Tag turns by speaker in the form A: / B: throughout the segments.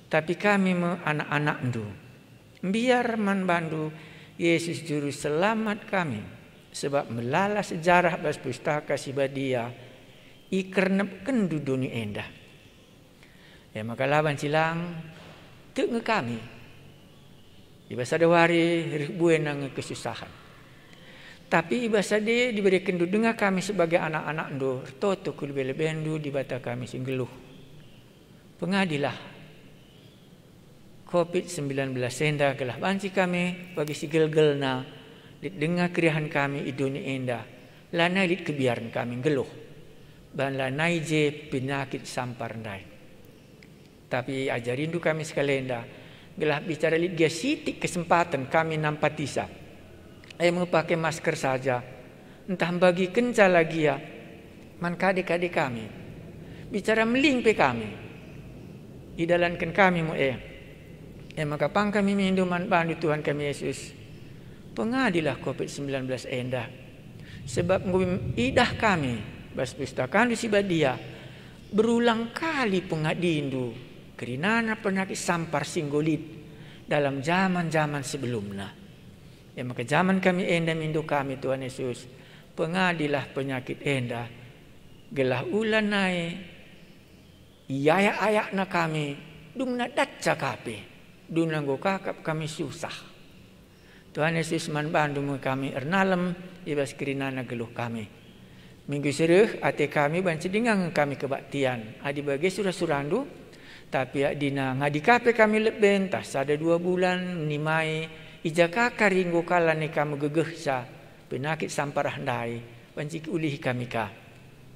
A: Tapi kami anak-anak ndu. Biar man bandu Yesus juru selamat kami. Sebab melala sejarah bas pustaka sibadia ikernep kendu dunia endah. Ya maka laban silang tek nge kami. Ibasa dewari ribuan nang kesusahan. Tapi ibasa de diberi kendu dengar kami sebagai anak-anak ndo toto kulbelebendu di bata kami singgeluh. Pengadilah COVID-19 senda gelah banci kami bagi si gel-gelna lit dengar keriahan kami i dunia endah. Lana lit kebiaran kami geluh. Ban lanai je penyakit sampar ndai. Tapi ajarindu kami sekalenda gelah bicara lit dia sitik kesempatan kami nampatisa. Mau pakai masker saja. Entah bagi kenca lagi ya. Man kade-kade kami. Bicara melingpe kami. Idalankan kami mu maka pang kami minduman bandu Tuhan kami Yesus. Pengadilah COVID-19 endah. Sebab idah kami. Bas pustakan di sibadia. Berulang kali pengadindu. Kerinana penyakit sampar singgolit. Dalam zaman-zaman sebelumnya. Ya maka zaman kami endah mindu kami Tuhan Yesus. Pengadilah penyakit endah. Gelah ulan naik. Iaya-ayak na kami. Dumna datca kape. Dumna go kakap kami susah. Tuhan Yesus man bandu kami ernalem. Ibas kerinana geluh kami. Minggu sereh ate kami banci dengan kami kebaktian. Adi bagi surah-surandu. Tapi dina ngadi kape kami lebih. Tas ada 2 bulan. Nimai. Ija kakak ringgo kala ni kamu gegeh sa penyakit sampar handai pancik ulih kami ka.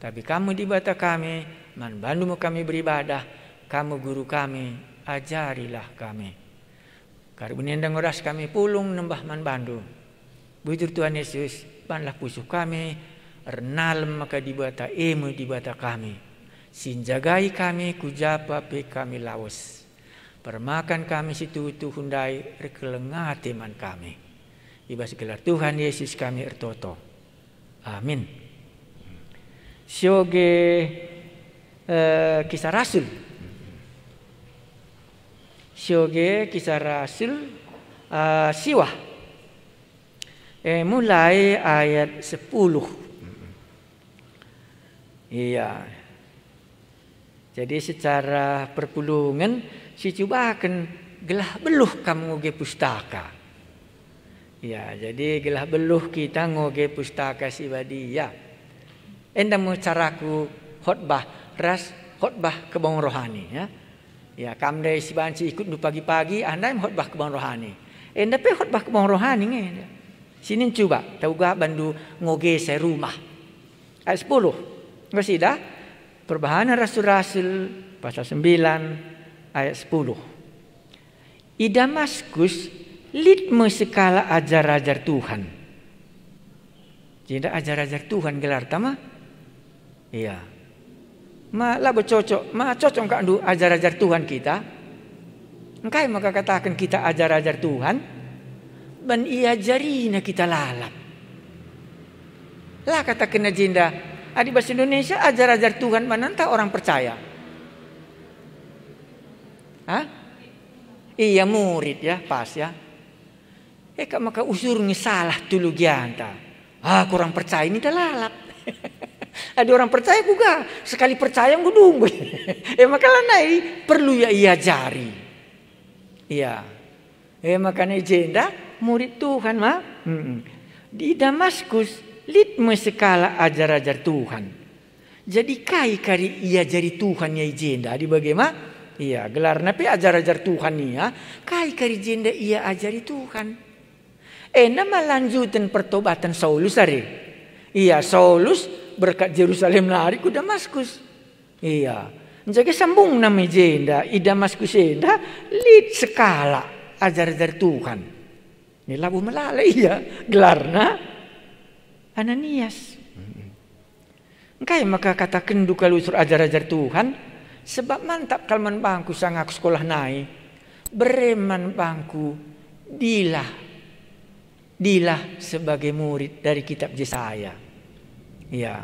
A: Tapi kamu di bata kami man bandu mo kami beribadah kamu guru kami ajarilah kami. Karbunendang oras kami pulung nembah man bandu. Bujur Tuhan Yesus banlah pusuh kami renalem maka di bata emu di bata kami. Sinjagai kami kujapa pe kami lawas. Permakan kami situ hundai rekelengate man kami. Ibas gelar Tuhan Yesus kami ertoto. Amin. Sioge kisah Rasul. Sioge kisah Rasul siwah. Mulai ayat 10. Iya. Jadi secara perpulungan si coba akan gelah beluh kamu ngoge pustaka. Ya, jadi gelah beluh kita ngoge pustaka si badia. Enda mau caraku khotbah ras khotbah kebang rohani ya. Ya, kamdai si banci ikut du pagi-pagi andai khotbah kebang rohani. Enda pe khotbah kebang rohani ngene. Sini coba tahu gak bandu ngoge saya rumah. Ayat 10. Nggak dah? Perbahanan Rasul-Rasul pasal 9 ayat 10. I Damaskus litme sekala ajar-ajar Tuhan. Jadi ajar-ajar Tuhan gelar tama? Iya. Ma lah bercocok, ma cocok kak du ajar-ajar Tuhan kita. Engkai maka katakan kita ajar-ajar Tuhan. Ban ia jarina kita lalap. Lah kata kena jinda. Adi bahasa Indonesia ajar-ajar Tuhan mananta orang percaya. Hah? Iya murid ya pas ya. Maka usurnya salah dulu gianta. Kurang percaya ini dah lalap. Ada orang percaya juga sekali percaya ngudung. Maka lanai perlu ya ia jari. Iya. Makanya jenda murid Tuhan mah. Di Damaskus litme sekala ajar-ajar Tuhan. Jadi kai kari ia jari Tuhan ya jenda di bagaimana? Iya, gelar napi ajar-ajar Tuhan ya. Kai kari jenda ia ajari Tuhan. Nama lanjutan pertobatan Saulus hari. Iya, Saulus berkat Yerusalem lari ke Damaskus. Iya. Jadi sambung nama jenda i Damaskus jenda lit sekala ajar-ajar Tuhan. Ini labu melala iya gelarna Ananias. Engkai maka katakan du kalau usur ajar-ajar Tuhan sebab mantap kalman bangku sangak sekolah naik bereman bangku dilah sebagai murid dari kitab Yesaya. Iya.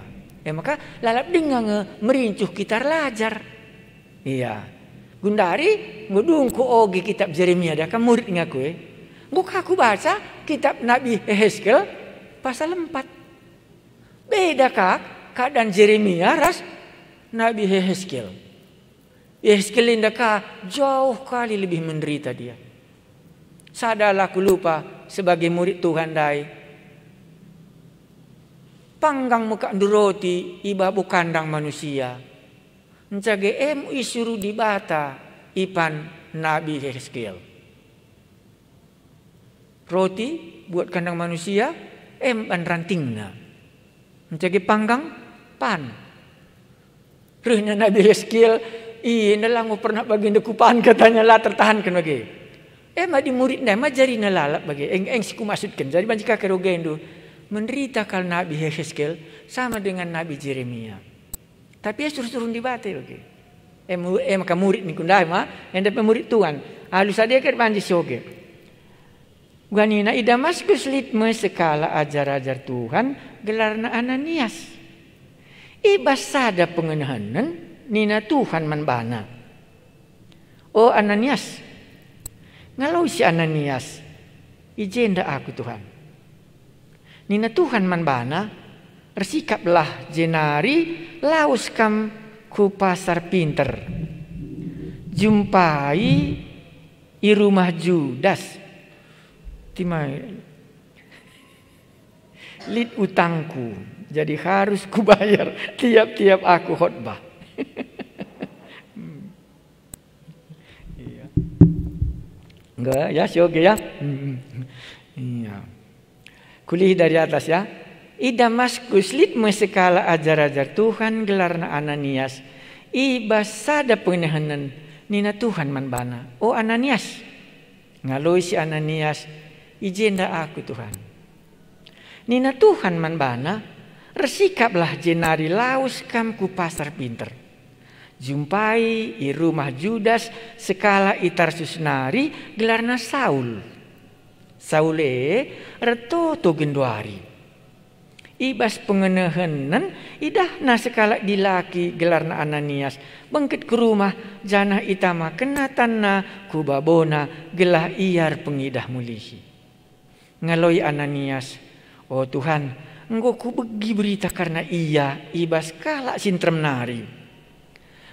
A: Maka lalap dengan merincuh kita belajar. Iya. Gundari ngudung ku ogi kitab Yeremia dah kan murid ngaku Nguk aku baca kitab Nabi Yehezkel pasal 4. Beda kak keadaan Yeremia ras Nabi Yehezkel. Yehezkel indaka jauh kali lebih menderita dia. Sadarlah aku lupa sebagai murid Tuhan dai. Panggang muka nduroti iba bukandang manusia. Mencage isuruh dibata ipan Nabi Yehezkel. Roti buat kandang manusia, ban rantingna. Mencagi panggang, pan. Ruhnya Nabi Yehezkel, nalang pernah bagi kupan katanya lah tertahankan bagi. Di muridnya, jari nalalap bagi. Siku maksudkan, jadi banjika kerogendu. Menderita kal Nabi Yehezkel sama dengan Nabi Yeremia. Tapi suruh-suruh dibate bagi. Maka murid ni kundai yang dapat murid Tuhan. Halus ada kan banji soge. Ganina i Damaskus litme sekala ajar-ajar Tuhan gelarna Ananias. Ibas sada pengenahanan nina Tuhan manbana. Oh Ananias. Ngalau si Ananias. Ijenda aku Tuhan. Nina Tuhan manbana. Resikaplah jenari laus kam ku pasar pinter. Jumpai i rumah Judas. Lid utangku, jadi harus kubayar tiap-tiap aku khotbah. Enggak ya, oke ya. Iya. Kulih dari atas ya. I Damaskus lid sekala ajar-ajar Tuhan gelarna Ananias. I basada pengenahanan nina Tuhan manbana. Oh Ananias. Ngaloi si Ananias. Ijenda aku Tuhan. Nina Tuhan manbana. Resikaplah jenari laus kam ku pasar pinter. Jumpai i rumah Judas sekala i Tarsus nari gelarna Saul. Saule retoto genduari. Ibas pengenahanan idah na sekala dilaki gelarna Ananias. Bangkit ke rumah janah itama kenatanna kubabona gelah iyar pengidah mulihi. Ngaloi Ananias, oh Tuhan, engkau ku begi berita karena iya ibas kalak sintrem nari.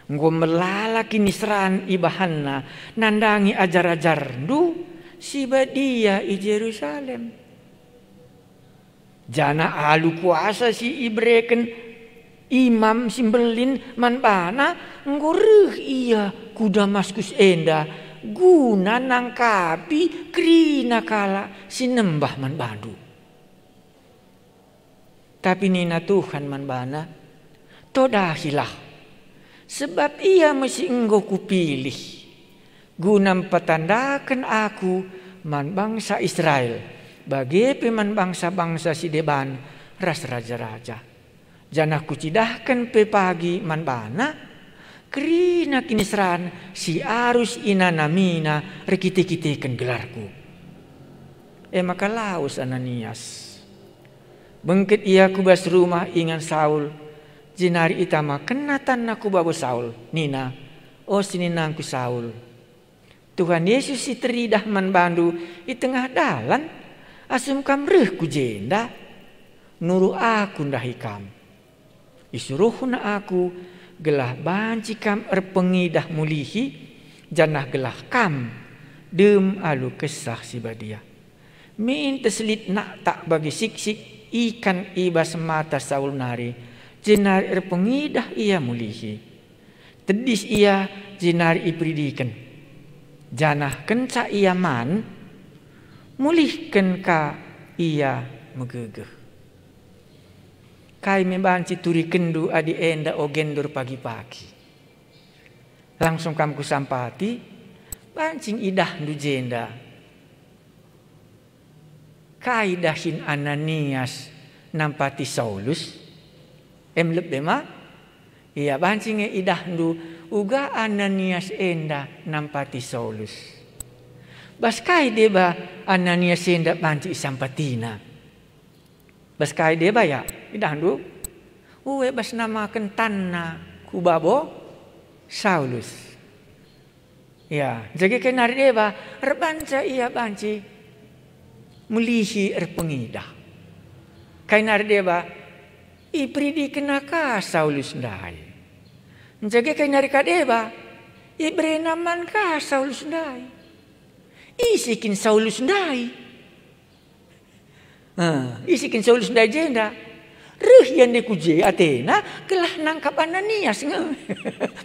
A: Engkau melala kini seran ibahanna nandangi ajar-ajar du siba dia i Jerusalem. Jana alu kuasa si ibreken imam simbelin manbana engkau iya ku Damaskus enda. Guna nangkapi krina kala sinembah manbandu. Tapi nina Tuhan manbana todahilah. Sebab ia mesti engkau kupilih. Guna petandakan aku man bangsa Israel. Bagi peman bangsa-bangsa si deban ras raja-raja. Janah kucidahkan pe pagi manbana. Krina kinisran si arus inanamina rekite-kitekan gelarku. Maka laus Ananias. Bangkit ia kubas rumah ingan Saul. Jinari itama kenatan naku babo Saul. Nina, oh sininangku Saul. Tuhan Yesus si teridah manbandu di tengah dalan. Asum kam reh ku jenda. Nuru aku ndahikam. Isuruhna aku. Gelah banci kam erpengidah mulihi janah gelah kam dem alu kesah si badia. Min teslit nak tak bagi siksik ikan ibas mata Saul nari jenari erpengidah ia mulihi. Tedis ia jenari ipridikan. Janah kenca ia man mulihkan ka ia megegeh. Kai membanci turi kendu adi enda ogendur pagi-pagi. Langsung kamku sampati, bancing idah du jenda. Kai dahin Ananias nampati Saulus. Emlep bema, iya bancing idah du uga Ananias enda nampati Saulus. Bas kai deba Ananias enda banci sampatina. Bas kai deba ya, idah du. Uwe bas nama kentanna kubabo Saulus. Ya, jadi kenari deba rebanca ia banci mulihi erpengida. Kenari deba ipridi kenaka Saulus ndai. Jadi kenari kadeba ibrenaman ka Saulus ndai. Isikin Saulus ndai. Isikin Saulus ndai jenda. Yang nekuje Athena kelah nangkap Ananias nga.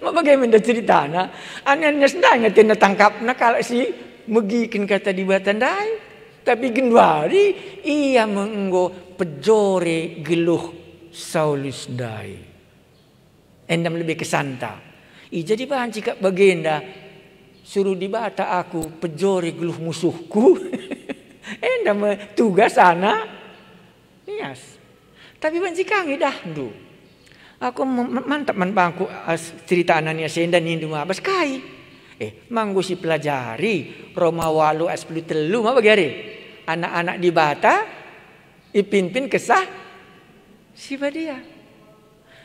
A: Bagaimana ceritana? Ananias ndai Athena tangkap na kalau si megikin kata di batandai. Tapi gendwari ia menggo pejore geluh Saulus ndai. Endam lebih kesanta. Jadi bahan jika bagenda suruh dibata aku pejore geluh musuhku. Endam tugas sana. Yes. Tapi banci kangi dah du. Aku mantap bangku cerita Ananias dan Hindu mabas kai. Manggu si pelajari Roma 8:10 apa gari? Anak-anak di bata ipimpin kesah si dia.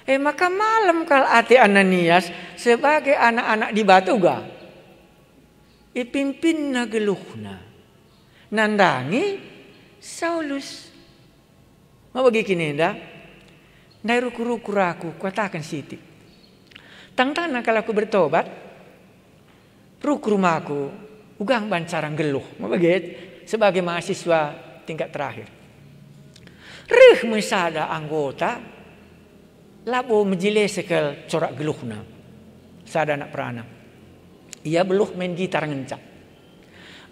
A: Maka malam kal ate Ananias sebagai anak-anak di bata uga. Ipimpin na geluhna. Nandangi Saulus. Mau bagi kini dah, dari ruku-ruku aku katakan siti. Tang-tang kalau aku bertobat, ruku rumahku ugang bancarang geluh. Mau bagi sebagai mahasiswa tingkat terakhir. Mesada anggota, labo menjile sekel corak geluhna. Sada anak perana. Ia beluh main gitar ngencak.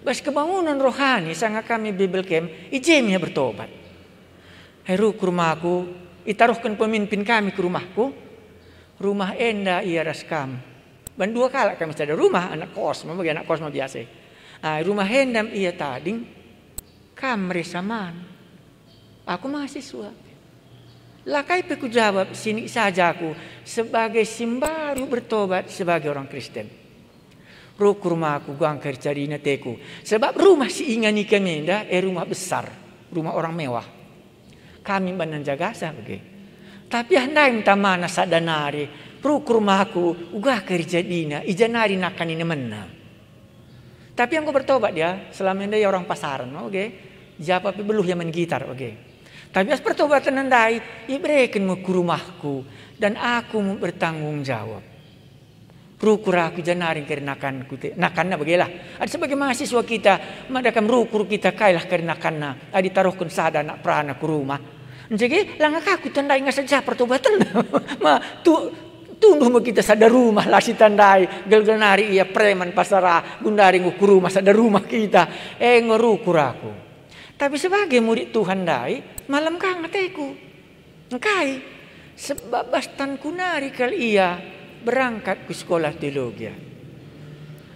A: Bas kebangunan rohani sangat kami Bible Camp, ijemnya bertobat. Heru ke rumahku, itaruhkan pemimpin kami ke rumahku. Rumah enda ia raskam. Dan 2 kali kami ada rumah anak kos, bagi anak kos biasa. Rumah hendam ia tading kamre saman. Aku mahasiswa. Lakai peku jawab sini saja aku sebagai simbaru bertobat sebagai orang Kristen. Ruku rumahku guang kerjadina teku. Sebab rumah si ingani kami enda rumah besar, rumah orang mewah. Kami menjaga sahaja. Tapi handai minta mana sadanari. Ruku rumahku ugah kerja dina. Ijanari nakan ini menang. Tapi yang ku bertobat dia. Selama ini orang pasaran. Japa beluh yang main gitar. Tapi as pertobatan handai. Ibrekan mu ke rumahku. Dan aku bertanggung jawab. Ruku aku janari kerinakan ku. Nakanna bagilah. Ada sebagai mahasiswa kita. Madakam ruku kita kailah kerinakanna. Adi taruhkan sada anak perana ke rumah. Jadi langkah aku tandai nggak saja pertobatan. Tunggu kita sadar rumah lah si tandai. Gelgenari ia preman pasara. Gundari ngukur rumah sadar rumah kita. Ngorukur aku. Tapi sebagai murid Tuhan dai. Malam kang ngateku. Ngkai. Sebab bastan kunari kal ia. Berangkat ke sekolah teologi.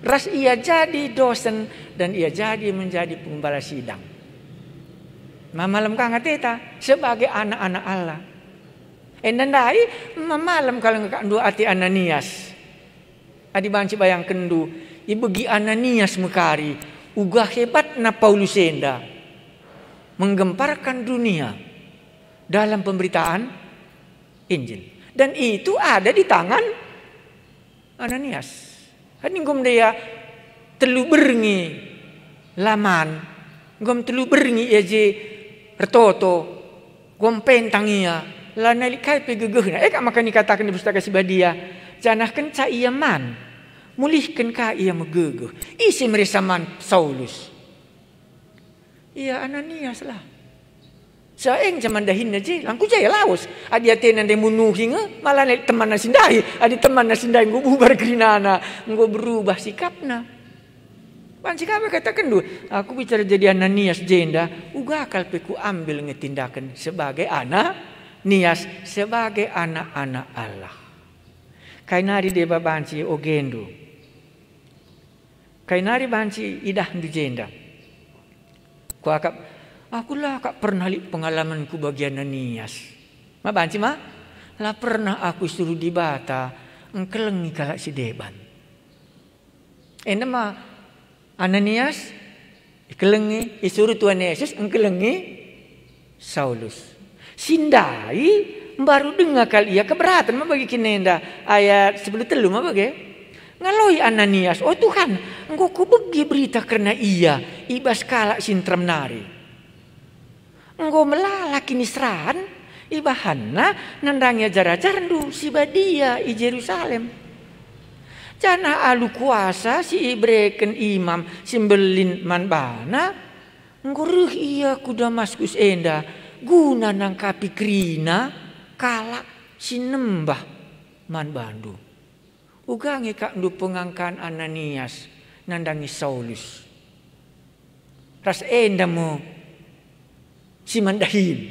A: Ras ia jadi dosen. Dan ia jadi menjadi pengembala sidang. Malam kang ateta sebagai anak-anak Allah. Endandai malam kalau ngak ndu ati Ananias. Adi banci bayang kendu ibegi Ananias mekari ugah hebat na Paulus enda menggemparkan dunia dalam pemberitaan Injil. Dan itu ada di tangan Ananias. Hadinggum dia telu berngi laman, gom telu berngi aje Retoto, gompentang ia, lanali kai pegegehna. Kak makan dikatakan di pustaka Sibadia, janahkan ca ia man, mulihkan ka ia megegeh. Isi meresaman Saulus. Iya Ananias lah. Saeng zaman dahin aja, langku jaya laos. Adi Athena yang munuhi nga, malah teman nasindai. Adi teman nasindai nggo bubar gerinana, nggo berubah sikapna. Panci kami katakan dulu, aku bicara jadi Ananias jenda, uga akal peku ambil ngetindakan sebagai anak Nias, sebagai anak-anak Allah. Kainari deba banci ogendo. Kainari banci idah du jenda. Ku akap, akulah kak pernah li pengalamanku bagian Ananias. Ma banci ma, lah pernah aku suruh dibata, engkelengi kalak si deban. Nama Ananias ikelengi isuruh Tuhan Yesus engkelengi Saulus. Sindai baru dengar kali ia keberatan mah bagi kinenda ayat 10 mah bagi Ngaloi Ananias, oh Tuhan, engkau ku begi berita karena ia ibas kalak sintram nari. Engkau melalak kini seran, ibahana nandangi ajar-ajar ndu si badia i Jerusalem. Jana alu kuasa si ibreken imam simbelin manbana, engkau ruh ia ku Damaskus enda guna nangkapi krina kalak sinembah manbandu. Ugangi kak ndu pengangkan Ananias nandangi Saulus. Ras enda mo si mandahin.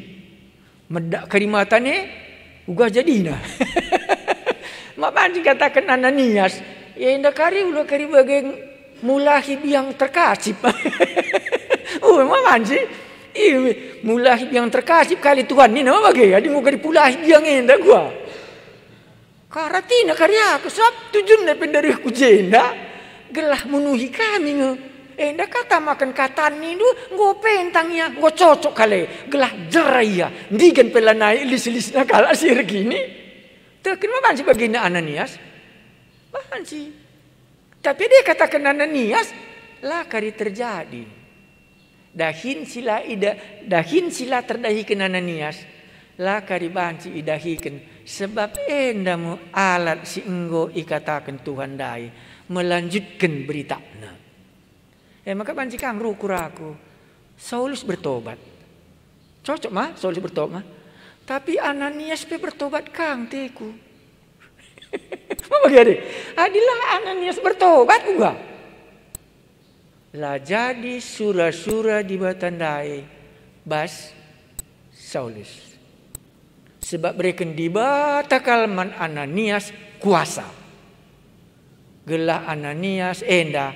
A: Medak karimatane uga jadina. Mapan dikatakan Ananias, ya enda kari ulah kari bageng mulahi biang terkasip. Mapan sih. Mulahi biang terkasip kali Tuhan ni nama bagi. Adi mau kari pulahi biang enda gua. Karatina karya aku sab tujuan dari ku jenda gelah menuhi kami nge. Enda kata makan katan ni du ngo pentangnya ngo cocok kali gelah jeraya ndigan pelanai lis-lis nakal asir gini. Tekin makan si bagina Ananias. Makan si. Tapi dia katakan Ananias lah kari terjadi. Dahin sila terdahikan Ananias. Lah kari banci idahikan. Sebab endamu alat si enggo ikatakan Tuhan dai melanjutkan berita. Maka banci kang rukur aku. Saulus bertobat. Cocok mah Saulus bertobat mah. Tapi Ananias pe bertobat kang teku. Apa gede? Adilah Ananias bertobat juga. Lah jadi sura-sura di batandai bas Saulus. Sebab mereka dibatakal man Ananias kuasa. Gelah Ananias enda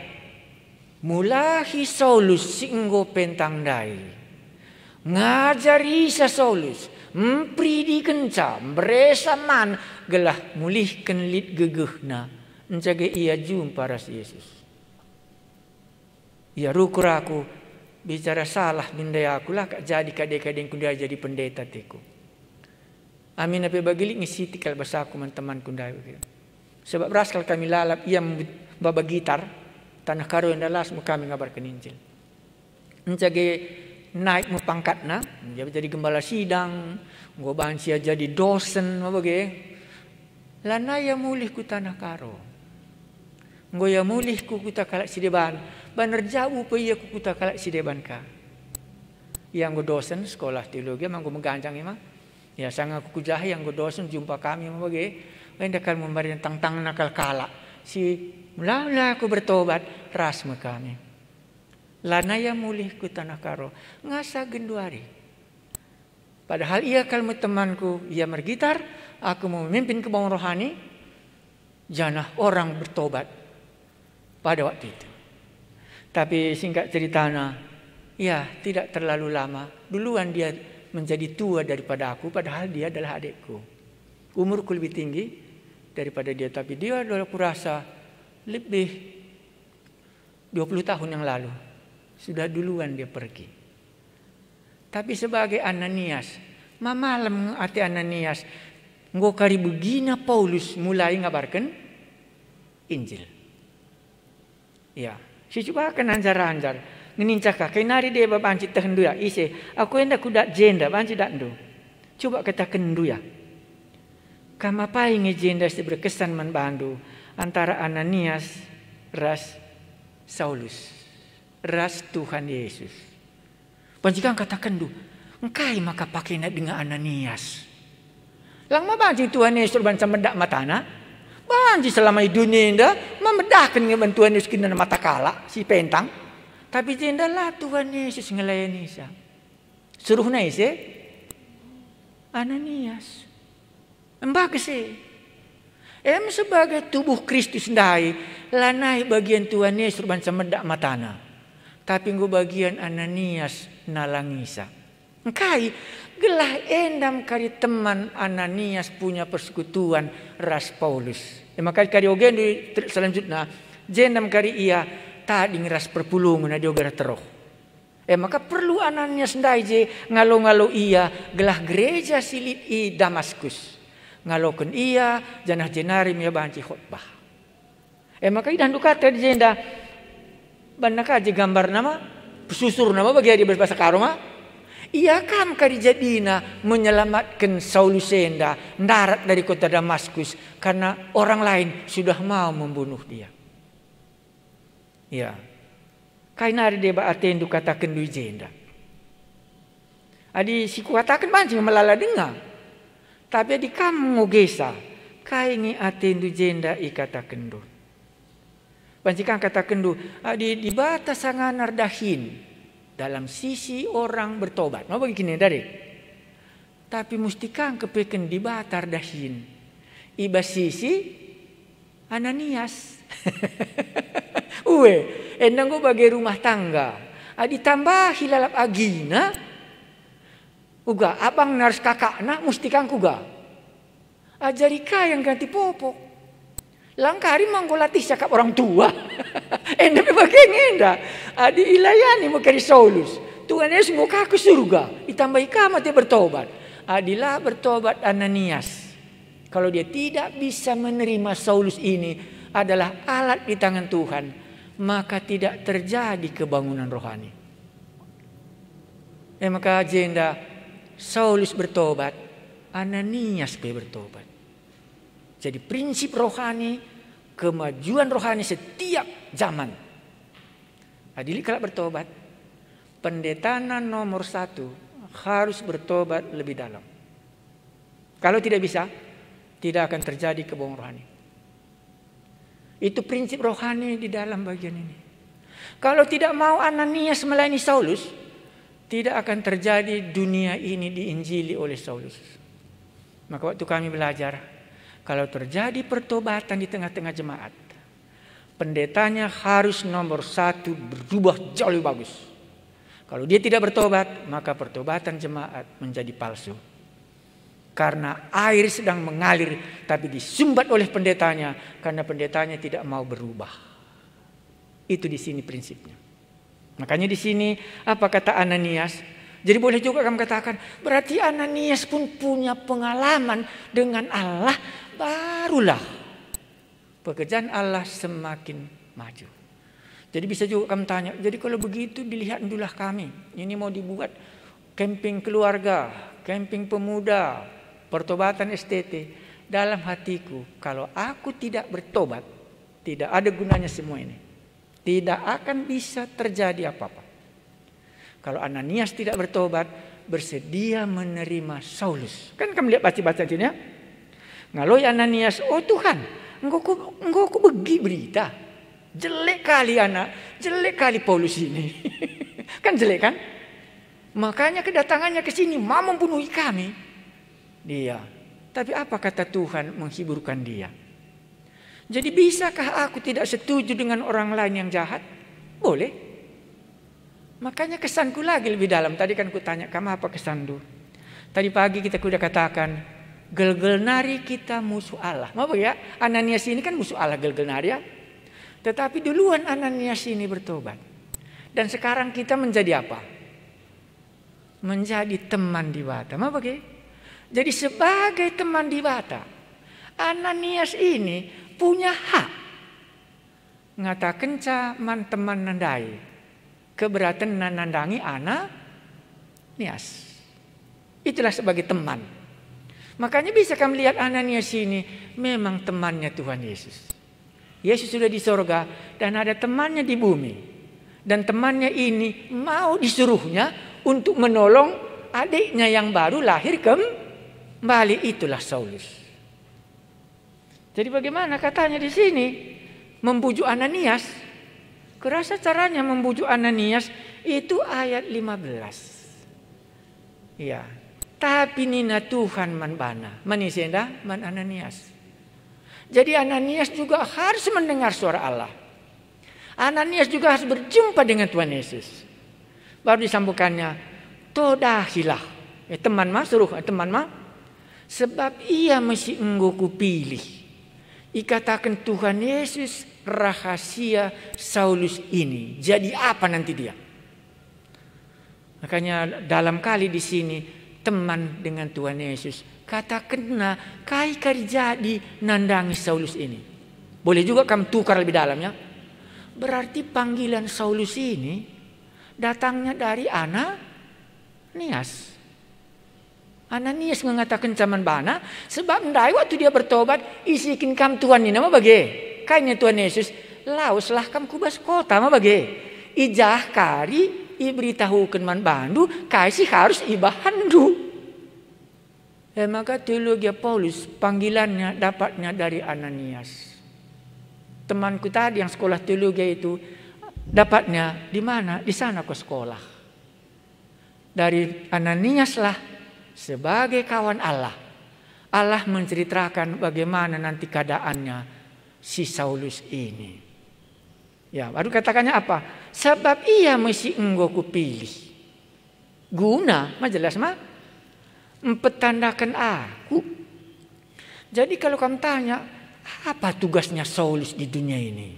A: mulahi Saulus singgo pentang dai. Ngajari sa Saulus mempri di kenca beresa man gelah mulihkan lit gegehna. Menjaga ia jumpa ras Yesus. Ya rukur aku bicara salah bindai aku lah kak jadi kadek-kadek kuda jadi pendeta teku. Amin apa bagili ngisi tikal basaku teman kundai. Sebab raskal kami lalap ia membaba gitar tanah karo yang dalas mu kami ngabarkan Injil. Mencage naik mu pangkatna, dia jadi gembala sidang, nggo bansia jadi dosen mabage. Lana ya mulih ku tanah karo. Nggo ya mulih ku kuta kalak sideban, baner jauh pa iya ku kuta kalak sideban ka. Yang nggo dosen sekolah teologi manggo meganjang imah. Ya sangat kujah yang godosen jumpa kami membagi, hendak memberi tang nakal kala. Si mula aku bertobat ras kami. Lana ya mulih ku tanah karo ngasa genduari. Padahal ia kalmu temanku ia mergitar, aku mau memimpin ke bawah rohani. Janah orang bertobat pada waktu itu. Tapi singkat ceritanya, ya tidak terlalu lama. Duluan dia menjadi tua daripada aku, padahal dia adalah adikku. Umurku lebih tinggi daripada dia, tapi dia adalah kurasa lebih 20 tahun yang lalu. Sudah duluan dia pergi. Tapi sebagai Ananias, malam ati Ananias, nggo kari begina Paulus mulai ngabarkan Injil. Ya, si coba kan anjar-anjar. Ngenincaka kay nari dia babanci tahendu ya ise aku enda kuda jenda banci dandu coba katakan ndu ya kamapai ngejenda si berkesan man bandu antara Ananias ras Saulus ras Tuhan Yesus panjikan katakan ndu engkai maka pakai nak dengan Ananias lang mabanci Tuhan Yesus banca medak matana banci selama dunia enda memedahkan ngebantuan Yesus kina mata kala si pentang. Tapi jendalah Tuhan Yesus ngelayani saya. Suruh naik sih Ananias. Mbak sih. Sebagai tubuh Kristus ndai lanai bagian Tuhan Yesus banca medak matana. Tapi nggo bagian Ananias nalangisa. Engkai gelah endam kari teman Ananias punya persekutuan ras Paulus. Maka kari ogen selanjutnya jendam kari ia tadi ngeras perpulungan dia gara teroh. Maka perlu Ananias ndai je ngalo-ngalo ia gelah gereja silit i Damaskus. Ngalokan ia janah jenarim ya banci khotbah. Maka idan kata di jenda banda kaji gambar nama susur nama bagi dia berbahasa karoma. Ia kam kari jadina menyelamatkan Saulus senda darat dari kota Damaskus karena orang lain sudah mau membunuh dia. Ya. Kaina dia ba atendu katakan du jenda. Adi si katakan banci melala dengar. Tapi di kamu gesa kaingi atendu jenda ikatakan du. Pancikan katakan du di batas sanganar dahin dalam sisi orang bertobat. Mau begini dari. Tapi mustikang kepeken di batar dahin. Iba sisi Ananias. Endang go bagi rumah tangga. Ditambah hilalap agina. Uga abang nars kakakna mustikang kuga. Ajarika yang ganti popok. Langkari manggolatih cakap orang tua. Enda bagian enda. Adi ilayani mo kari Saulus. Tuhan Yesus mau ke surga. Ditambah ikamat dia bertobat. Adilah bertobat Ananias. Kalau dia tidak bisa menerima Saulus ini adalah alat di tangan Tuhan, maka tidak terjadi kebangunan rohani. Maka agenda Saulus bertobat, Ananias bertobat. Jadi prinsip rohani, kemajuan rohani setiap zaman. Adili kalau bertobat, pendetana nomor 1 harus bertobat lebih dalam. Kalau tidak bisa, tidak akan terjadi kebohongan rohani. Itu prinsip rohani di dalam bagian ini. Kalau tidak mau Ananias melayani Saulus, tidak akan terjadi dunia ini diinjili oleh Saulus. Maka waktu kami belajar, kalau terjadi pertobatan di tengah-tengah jemaat, pendetanya harus nomor 1 berubah jauh lebih bagus. Kalau dia tidak bertobat, maka pertobatan jemaat menjadi palsu. Karena air sedang mengalir, tapi disumbat oleh pendetanya, karena pendetanya tidak mau berubah. Itu di sini prinsipnya. Makanya di sini apa kata Ananias? Jadi boleh juga kamu katakan, berarti Ananias pun punya pengalaman dengan Allah, barulah pekerjaan Allah semakin maju. Jadi bisa juga kamu tanya, jadi kalau begitu dilihat dululah kami. Ini mau dibuat camping keluarga, camping pemuda, pertobatan STT. Dalam hatiku, kalau aku tidak bertobat, tidak ada gunanya semua ini. Tidak akan bisa terjadi apa-apa. Kalau Ananias tidak bertobat, bersedia menerima Saulus. Kan kamu lihat baca-baca sini ya. Ngaloi Ananias, oh Tuhan, engkau ku begi berita. Jelek kali anak, jelek kali Paulus ini. Kan jelek kan? Makanya kedatangannya ke sini mau membunuh kami. Dia. Tapi apa kata Tuhan menghiburkan dia? Jadi bisakah aku tidak setuju dengan orang lain yang jahat? Boleh. Makanya kesanku lagi lebih dalam. Tadi kan ku tanya, kamu apa kesanku? Tadi pagi kita sudah katakan, gel-gel nari kita musuh Allah. Mau ya? Ananias ini kan musuh Allah gel-gel nari ya. Tetapi duluan Ananias ini bertobat. Dan sekarang kita menjadi apa? Menjadi teman di bata. Mau bagi? Jadi sebagai teman di bata, Ananias ini punya hak. Ngatakan man teman nandai. Keberatan nandangi Ananias. Itulah sebagai teman. Makanya bisa kamu lihat Ananias ini memang temannya Tuhan Yesus. Yesus sudah di sorga dan ada temannya di bumi. Dan temannya ini mau disuruhnya untuk menolong adiknya yang baru lahir kembali. Itulah Saulus. Jadi bagaimana katanya di sini? Membujuk Ananias. Kurasa caranya membujuk Ananias itu ayat 15. Iya. Tapi nina Tuhan man bana, manisenda man Ananias. Jadi Ananias juga harus mendengar suara Allah. Ananias juga harus berjumpa dengan Tuhan Yesus. Baru disambungkannya, todahilah. Teman mah suruh teman mah. Sebab ia masih engkau kupilih. Ikatakan Tuhan Yesus rahasia Saulus ini. Jadi apa nanti dia? Makanya dalam kali di sini teman dengan Tuhan Yesus. Katakanlah kai kari jadi nandangi Saulus ini. Boleh juga kamu tukar lebih dalamnya. Berarti panggilan Saulus ini datangnya dari Ananias. Ananias mengatakan zaman bana, sebab ndai waktu dia bertobat, isikin kam Tuhan ini nama bagi. Kayaknya Tuhan Yesus, lauslah kam kubas kota nama bagi. Ijah kari iberitahukan man bandu, kasih harus ibahandu. Maka teologi Paulus panggilannya dapatnya dari Ananias. Temanku tadi yang sekolah teologi itu dapatnya di mana? Di sana ke sekolah. Dari Ananias lah sebagai kawan Allah. Allah menceritakan bagaimana nanti keadaannya si Saulus ini. Ya, baru katakannya apa? Sebab ia mesti engkau kupilih. Guna, jelas mah? Mempertandakan aku. Jadi kalau kamu tanya, apa tugasnya Saulus di dunia ini?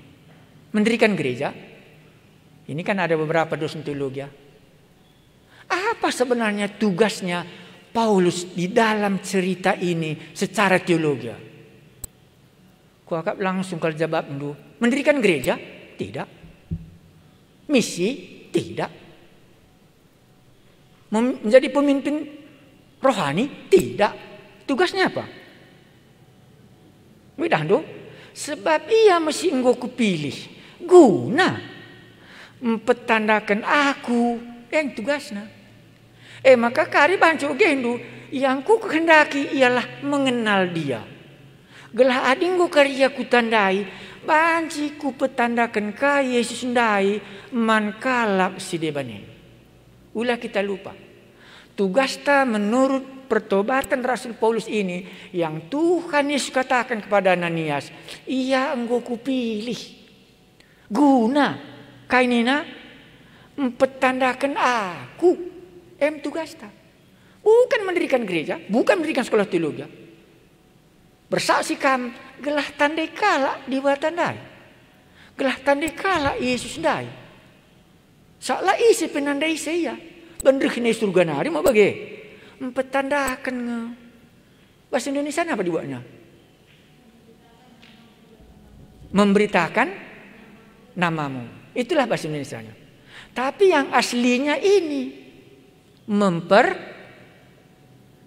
A: Mendirikan gereja. Ini kan ada beberapa dosen teologi. Apa sebenarnya tugasnya Paulus di dalam cerita ini secara teologi? Ku agak langsung kalau jawab dulu. Mendirikan gereja? Tidak. Misi? Tidak. Menjadi pemimpin rohani? Tidak. Tugasnya apa? Widahdo, sebab ia mesti engkau kupilih guna mempertandakan aku yang tugasnya. Maka kari bancu gendu yang ku kehendaki ialah mengenal dia. Gelah adingku karya ku tandai, banci ku petandakan ka Yesus ndai man kalap si debane. Ulah kita lupa. Tugasnya menurut pertobatan Rasul Paulus ini yang Tuhan Yesus katakan kepada Ananias, ia engkau kupilih guna kainina mempertandakan aku tugasnya. Bukan mendirikan gereja, bukan mendirikan sekolah teologi. Bersaksi kam gelah tandai kala diwa tandai. Gelah tandai kala Yesus ndai. Salah isi penandai saya. Bener kini surga nari mau bagi. Mempertandakan nge. Bahasa Indonesia apa dibuatnya? Memberitakan namamu. Itulah bahasa Indonesia-nya. Tapi yang aslinya ini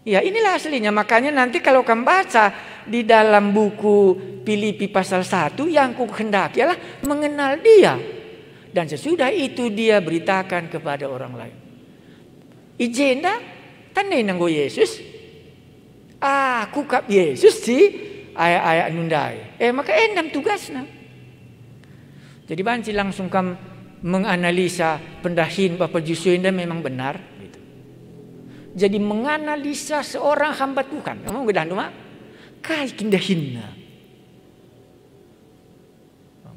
A: ya inilah aslinya. Makanya nanti kalau kamu baca di dalam buku Filipi pasal 1 yang ku kehendaki adalah mengenal dia. Dan sesudah itu dia beritakan kepada orang lain. Ijenda tandai nanggo Yesus. Aku kap Yesus sih ayat-ayat nundai. Maka endam tugasnya. Jadi banci langsung kam menganalisa pendahin Bapak Joshua ini memang benar. Gitu. Jadi menganalisa seorang hamba Tuhan. Kamu gedah mak? Kai kindahinna.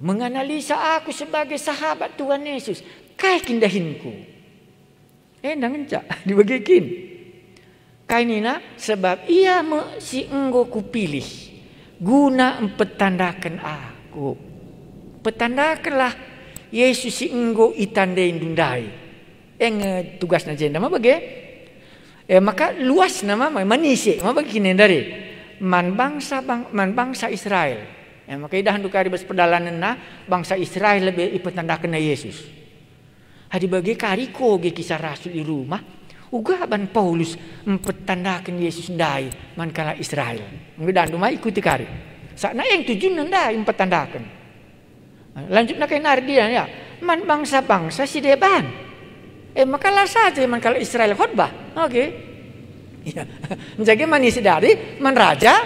A: Menganalisa aku sebagai sahabat Tuhan Yesus. Kai kindahinku. Jangan cak dibagikin. Kainina sebab ia si engkau kupilih guna mempertandakan aku. Pertandakanlah Yesus si engkau itandain dundai. Tugasnya jenda mah bagi. Maka luas nama manisi mah bagi kini dari man bangsa Israel. Maka idah handukari bas pedalanan na bangsa Israel lebih ipertandakan na Yesus. Hadi bagi kariko ge kisah rasul di rumah. Uga ban Paulus mempertandakan Yesus ndai mankala Israel. Ngedan rumah ikuti kari. Sakna yang tujuan ndai mempertandakan. Lanjut nak nari dia ya. Man bangsa-bangsa si deban. Maka lah saja mankala Israel khotbah. Oke. Ya. Menjaga manis dari man raja.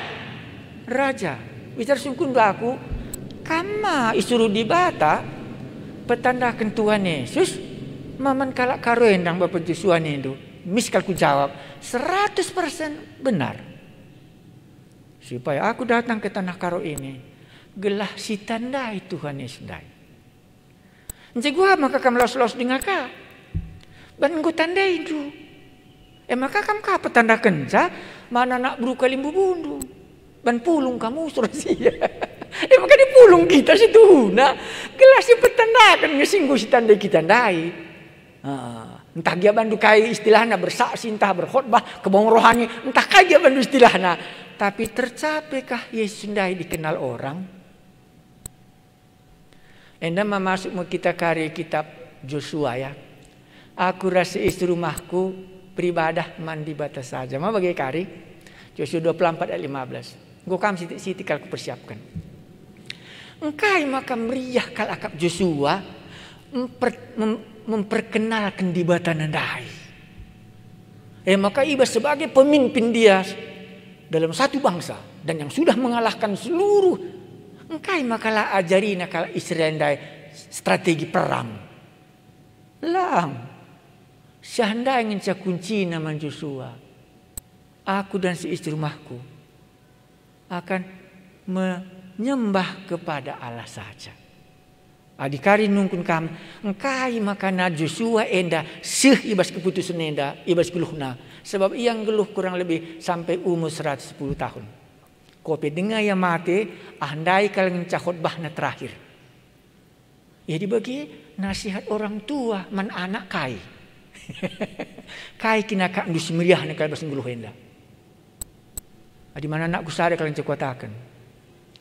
A: Bicara sungkun aku. Kama isuruh dibata petandakan Tuhan Yesus. Maman kalak karoendang Bapak Joshua itu. Miskal ku jawab 100% benar. Supaya aku datang ke tanah karo ini. Gelah si tandai Tuhan Yesus dai. Jadi gua maka kamu los-los dengan ka. Ban ku tandai itu. Maka kamu ka petandakan sa. Mana nak beruka limbu bundu. Ban pulung kamu suruh sia. Maka di pulung kita situ. Nah, gelah si petandakan ngesinggu si tandai kita dai. Entah dia bandu kai istilahnya bersaksi, entah berkhotbah kebong rohani, entah kai dia bandu istilahnya. Tapi tercapekah Yesus ndai dikenal orang? Enda masuk mau kita karya kitab Joshua ya. Aku rasa istri rumahku beribadah mandi batas saja. Mau bagi kari Joshua 24 ayat 15. Gue kam siti kalau persiapkan. Engkai maka meriah kalau akap Joshua memperkenalkan di Batanandai. Maka iba sebagai pemimpin dia dalam satu bangsa dan yang sudah mengalahkan seluruh. Engkai makalah ajari nakal Israel strategi perang. Lang. Syahanda ingin saya kunci nama Joshua. Aku dan si istri rumahku akan menyembah kepada Allah saja. Adikari nungkun kami. Engkai makana Joshua enda ibas keputusan enda ibas geluhna. Sebab ia geluh kurang lebih sampai umur 110 tahun. Kopi dengar yang mati, andai kalau ngecah khotbahnya terakhir. Ya dibagi nasihat orang tua, man anak kai. Kai kina kak ndus meriah nak kalau bersungguh hendak. Di mana anakku sadar kalau katakan,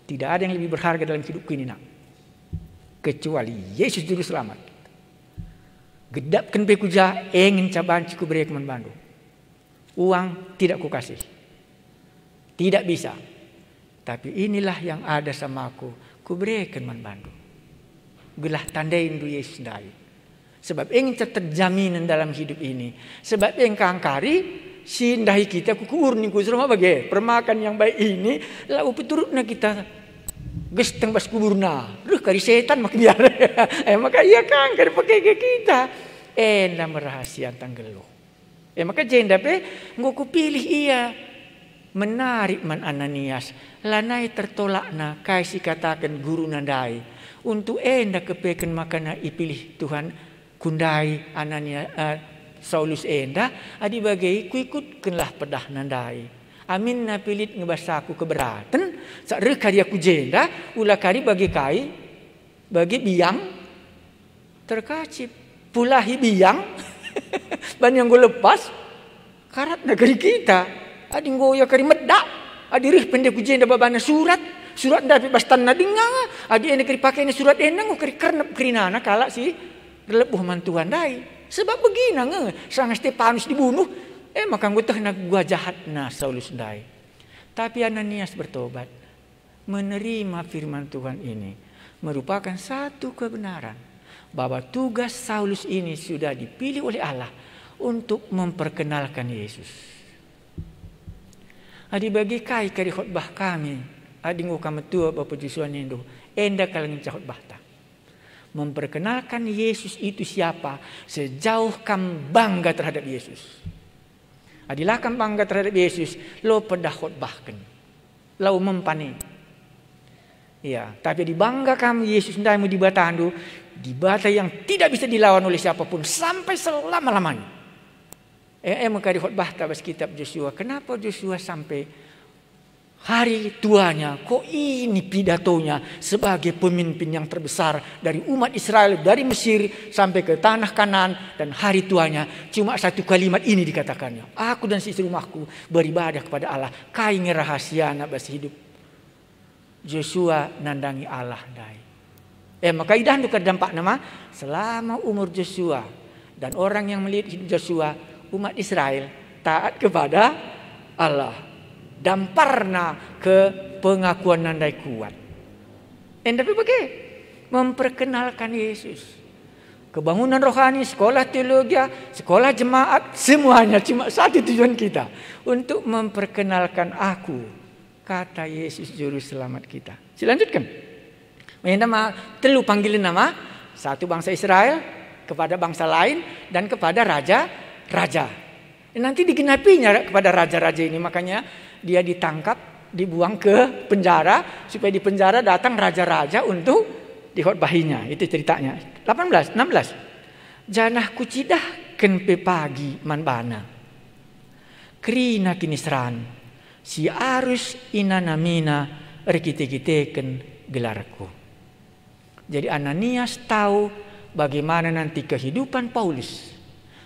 A: tidak ada yang lebih berharga dalam hidupku ini nak, kecuali Yesus Juru Selamat. Gedapkan pekuja, ingin cabaan ciku beri keman bandu. Uang tidak ku kasih, tidak bisa. Tapi inilah yang ada sama aku berikan man bandu. Gelah tandain du Yesus dai. Sebab ingin terjaminan dalam hidup ini. Sebab yang kangkari sindahi kita kukurni kusroma bagi permakan yang baik ini lau peturutna kita gesteng bas kuburna. Ruh kari setan mak biar. Maka iya kangkari pakai ke kita. Enda merahasian tanggelo. Maka jenda ngoku pilih iya. Menarik man Ananias. Lanai tertolakna kaisi katakan guru nandai. Untuk enda kepeken makana ipilih Tuhan kundai Ananias Saulus enda. Adi bagai kuikutkanlah pedah nandai. Amin na pilit ngebasaku keberatan. Sakre kari aku jenda. Ula kari bagi kai. Bagi biang. Terkacip. Pulahi biang. Ban yang gue lepas. Karat negeri kita. Adi ngoya kari medak. Adi rih pendek jenda babana surat. Surat dapat bastan nadinga. Adi ene kari pakai ini surat enang. Kari kernep kerinana kalak si relebuh mantuan dai. Sebab begina nge. Sang Stefanus dibunuh. Maka ngutah na gua jahat na Saulus dai. Tapi Ananias bertobat. Menerima firman Tuhan ini. Merupakan satu kebenaran. Bahwa tugas Saulus ini sudah dipilih oleh Allah. Untuk memperkenalkan Yesus. Adi bagi kai kari khotbah kami. Adi ngukam tua Bapak Joshua Nendo. Enda kalangin khotbah ta. Memperkenalkan Yesus itu siapa. Sejauh kam bangga terhadap Yesus. Adilah kam bangga terhadap Yesus. Lo pedah khotbahkan. Lo mempani. Ya, tapi dibangga kam Yesus ndai mu dibatandu. Dibata yang tidak bisa dilawan oleh siapapun. Sampai selama-lamanya. Maka di khotbah tabas kitab Joshua. Kenapa Joshua sampai hari tuanya kok ini pidatonya sebagai pemimpin yang terbesar dari umat Israel dari Mesir sampai ke tanah Kanaan dan hari tuanya cuma satu kalimat ini dikatakannya. Aku dan si istri rumahku beribadah kepada Allah. Kai ngerahasia nak bas hidup. Joshua nandangi Allah dai. Maka idah duka dampak nama selama umur Joshua dan orang yang melihat hidup Joshua umat Israel taat kepada Allah. Damparna ke pengakuan nandai kuat. Tapi bagaimana? Memperkenalkan Yesus. Kebangunan rohani, sekolah teologi, sekolah jemaat, semuanya cuma satu tujuan kita. Untuk memperkenalkan aku. Kata Yesus Juru Selamat kita. Silanjutkan. Nama telu panggilan nama. Satu bangsa Israel kepada bangsa lain dan kepada raja. Nanti digenapinya kepada raja-raja ini. Makanya dia ditangkap, dibuang ke penjara. Supaya di penjara datang raja-raja untuk dikhotbahinya. Itu ceritanya. 16. Janah kucidah kenpe pagi manbana. Krina kinisran. Si arus inanamina rekite-kiteken gelarku. Jadi Ananias tahu bagaimana nanti kehidupan Paulus.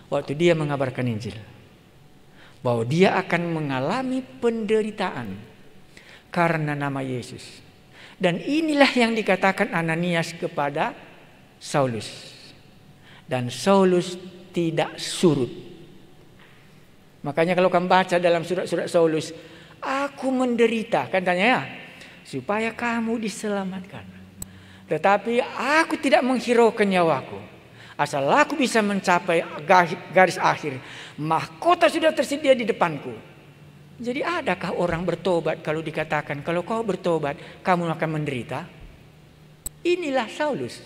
A: Waktu dia mengabarkan Injil. Bahwa dia akan mengalami penderitaan. Karena nama Yesus. Dan inilah yang dikatakan Ananias kepada Saulus. Dan Saulus tidak surut. Makanya kalau kamu baca dalam surat-surat Saulus, aku menderita, katanya ya, supaya kamu diselamatkan. Tetapi aku tidak menghiraukan nyawaku. Asal aku bisa mencapai garis akhir, mahkota sudah tersedia di depanku. Jadi adakah orang bertobat kalau dikatakan kalau kau bertobat kamu akan menderita? Inilah Saulus.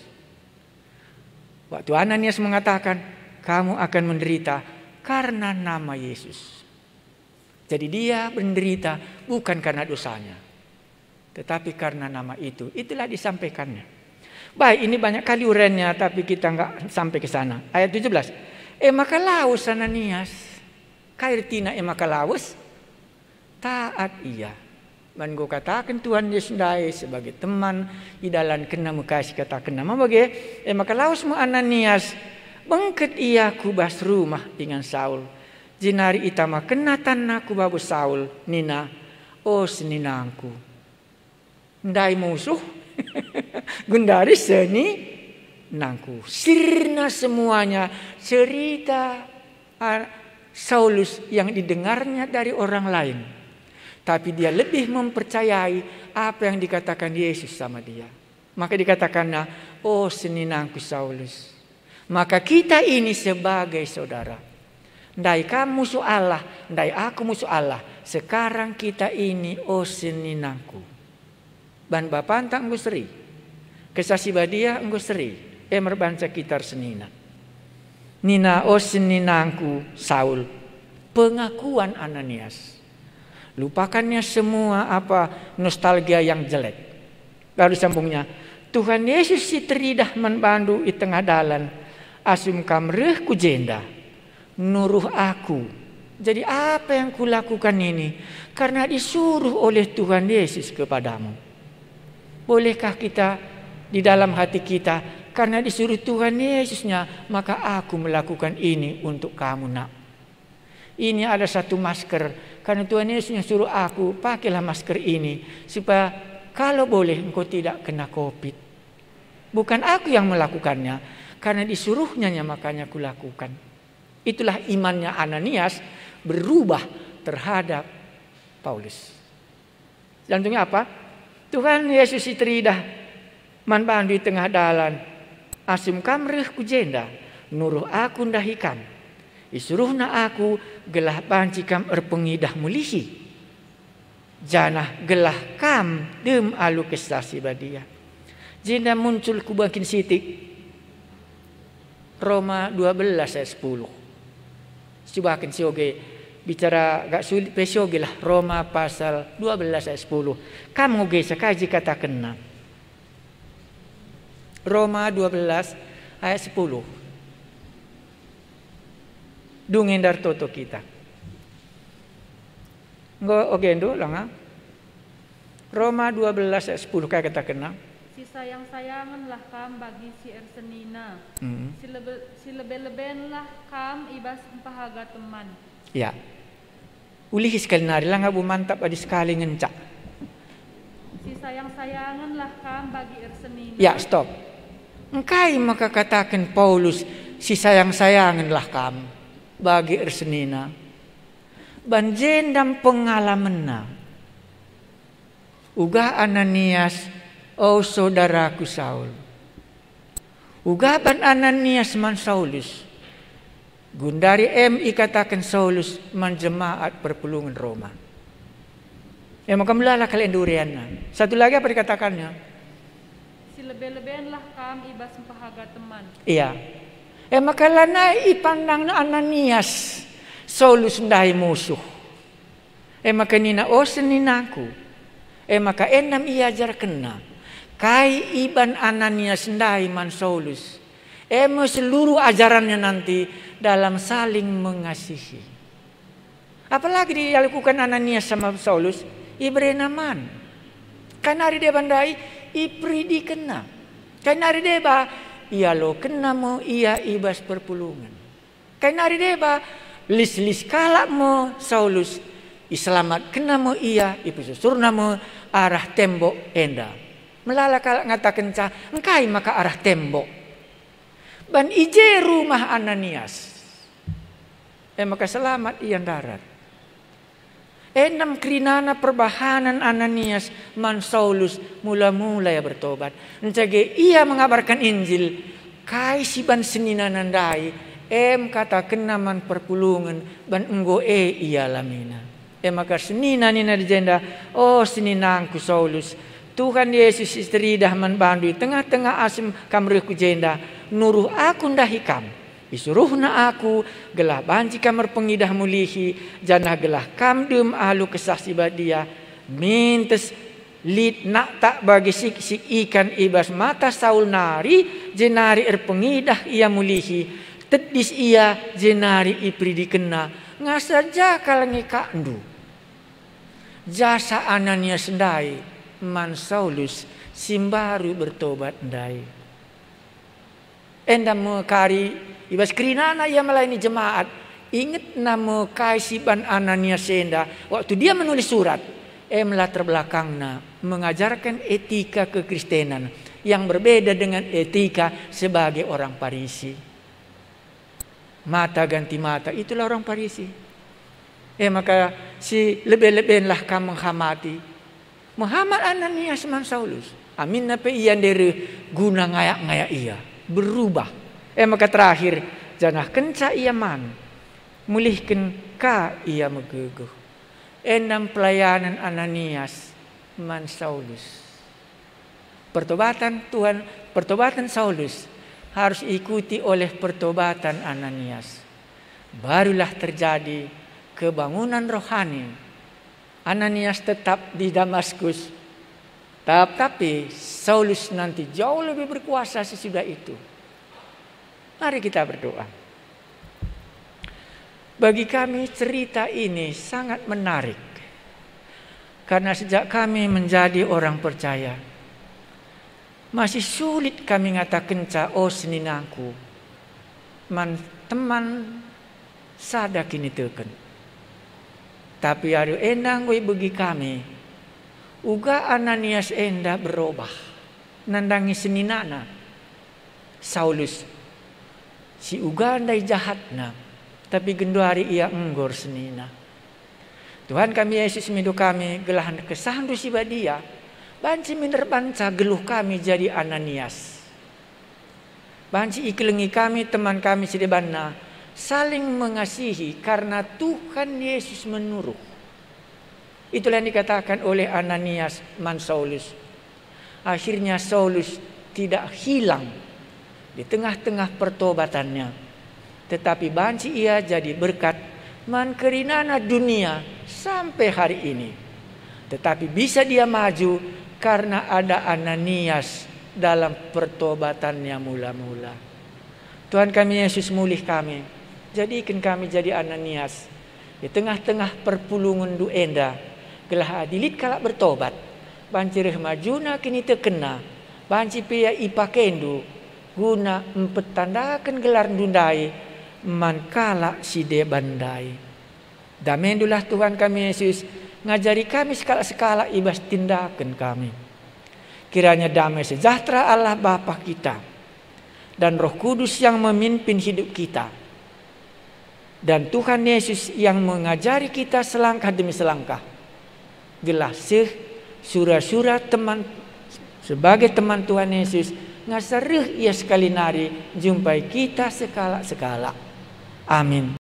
A: Waktu Ananias mengatakan kamu akan menderita karena nama Yesus. Jadi dia menderita bukan karena dosanya, tetapi karena nama itu. Itulah disampaikannya. Baik, ini banyak kali uraiannya, tapi kita nggak sampai ke sana. Ayat 17. Makalaus Ananias, kairtina makalaus, taat ia. Man go katakan Tuhan Yesus dai sebagai teman di dalam kena mukasih katakan nama bagi makalaus mu Ananias bangket ia kubas rumah dengan Saul. Jinari itama kena tanah kubabu Saul nina seninangku. Ndai musuh gundari seni nangku. Sirna semuanya cerita Saulus yang didengarnya dari orang lain. Tapi dia lebih mempercayai apa yang dikatakan Yesus sama dia. Maka dikatakannya, seninangku Saulus. Maka kita ini sebagai saudara. Ndai kamu musuh Allah, ndai aku musuh Allah. Sekarang kita ini seninangku. Ban bapak tak seri. Kesasi badia seri. Merbanca kitar senina. Nina seninangku Saul. Pengakuan Ananias. Lupakannya semua nostalgia yang jelek. Lalu sambungnya, Tuhan Yesus si teridah membantu di tengah dalan. Asum kamreh ku jenda. Nuruh aku. Jadi apa yang kulakukan ini? Karena disuruh oleh Tuhan Yesus kepadamu. Bolehkah kita di dalam hati kita, karena disuruh Tuhan Yesusnya, maka aku melakukan ini untuk kamu nak. Ini ada satu masker. Karena Tuhan Yesus yang suruh aku, pakailah masker ini. Supaya kalau boleh engkau tidak kena COVID. Bukan aku yang melakukannya. Karena disuruhnya makanya aku lakukan. Itulah imannya Ananias berubah terhadap Paulus. Selanjutnya apa? Tuhan Yesus iteridah manbandu di tengah dalan. Asim kamreh ku jenda. Nuruh aku ndahikan. Isuruhna aku gelah banci kam erpengidah mulihi. Janah gelah kam dem alu kestasi badia. Jenda muncul kubakin sitik. Roma 12 ayat 10. Coba akan sioge bicara gak sulit pesioge lah. Roma pasal 12 ayat 10. Kamu ge sakaji kata kena. Roma 12 ayat 10. Dungin dar toto kita. Ngo ogendo lang. Roma 12 ayat 10 kayak kita kena.
B: Si sayang-sayanganlah kam bagi si ersenina. Si lebe-lebenlah kam ibas empahaga teman.
A: Ya. Ulih sekali nari lang abu mantap adi sekali ngencak.
B: Si sayang-sayanganlah kam bagi ersenina.
A: Ya, stop. Engkai maka katakan Paulus si sayang-sayanganlah kam bagi ersenina. Banjendam pengalamanna. Uga Ananias, saudaraku Saul. Uga ban Ananias man Saulus. Gundari MI katakan Saulus man jemaat perpulungan Roma. Maka melala kalian duriannya. Satu lagi apa dikatakannya?
B: Si lebe-lebenlah kam ibas empahaga teman.
A: Iya. Maka lanai ipandang na Ananias Saulus ndahi musuh. Maka nina seninaku. Maka enam iajar kena. Kai iban Ananias ndahi man Saulus. Seluruh ajarannya nanti dalam saling mengasihi. Apalagi dilakukan Ananias sama Saulus? Ibrenaman. Kanari dia bandai ipri dikena. Kanari deba ia lo kena mo ia ibas perpulungan. Kanari deba lis kalak mo Saulus iselamat kena mo ia ipususurna mo arah tembok enda. melala kalak ngatakan ca engkai maka arah tembok. Ban ije rumah Ananias. Maka selamat ian darat. Enam kerinana perbahanan Ananias man Saulus mula-mula ya bertobat. Encage ia mengabarkan Injil kai si ban senina nandai kata kenaman perpulungan ban enggo ia lamina. Maka senina nina dijenda oh seninangku Saulus Tuhan Yesus istri dah man bandui tengah-tengah asim kamrehku jenda nuruh aku ndahi kam. Isuruhna aku gelah banci kamar pengidah mulihi janah gelah kamdum ahlu kesaksi badia mintes lid nak tak bagi sik ikan ibas mata Saul nari jenari pengidah ia mulihi tedis ia jenari ipri dikena ngasaja kalangi kandu jasa Ananias ndai man Saulus simbaru bertobat ndai endam mekari ibas kerinana ia melayani jemaat. Ingat nama kaisiban Ananias senda. Waktu dia menulis surat. Latar belakangnya mengajarkan etika kekristenan. Yang berbeda dengan etika sebagai orang Farisi. Mata ganti mata. Itulah orang Farisi. Maka si lebih-lebihlah kamu menghormati. Muhammad Ananias man Saulus. Amin nape iyan dari guna ngayak-ngayak ia. Berubah. Maka terakhir janah kenca ia man mulihkan ka ia megeguh. Enam pelayanan Ananias man Saulus. Pertobatan Tuhan, pertobatan Saulus harus ikuti oleh pertobatan Ananias. Barulah terjadi kebangunan rohani. Ananias tetap di Damaskus, tapi Saulus nanti jauh lebih berkuasa sesudah itu. Mari kita berdoa. Bagi kami cerita ini sangat menarik. Karena sejak kami menjadi orang percaya, masih sulit kami ngatakan oh seninangku. Man teman sada kini teken. Tapi ada endang gue bagi kami. Uga Ananias enda berubah. Nandangi seninana. Saulus. Si ugandai jahatna, tapi genduari ia enggor senina. Tuhan kami Yesus midu kami gelahan kesahandu si badia, banci minder banca geluh kami jadi Ananias. Banci iklengi kami teman kami sedebana saling mengasihi karena Tuhan Yesus menuruh. Itulah yang dikatakan oleh Ananias man Saulus. Akhirnya Saulus tidak hilang di tengah-tengah pertobatannya. Tetapi banci ia jadi berkat man kerinana dunia sampai hari ini. Tetapi bisa dia maju karena ada Ananias dalam pertobatannya mula-mula. Tuhan kami Yesus mulih kami. Jadikan kami jadi Ananias. Di tengah-tengah perpulungan duenda. Gelah adilit kalak bertobat. Banci rehmajuna kini terkena. Banci pia ipakendu. Guna mempertandakan gelar dundai mankala si de bandai. Damendulah Tuhan kami Yesus ngajari kami sekala-sekala ibas tindakan kami. Kiranya damai sejahtera Allah Bapa kita dan Roh Kudus yang memimpin hidup kita dan Tuhan Yesus yang mengajari kita selangkah demi selangkah. Gelah surah-surah teman sebagai teman Tuhan Yesus ngasaruh ia sekali nari jumpai kita sekala-sekala. Amin.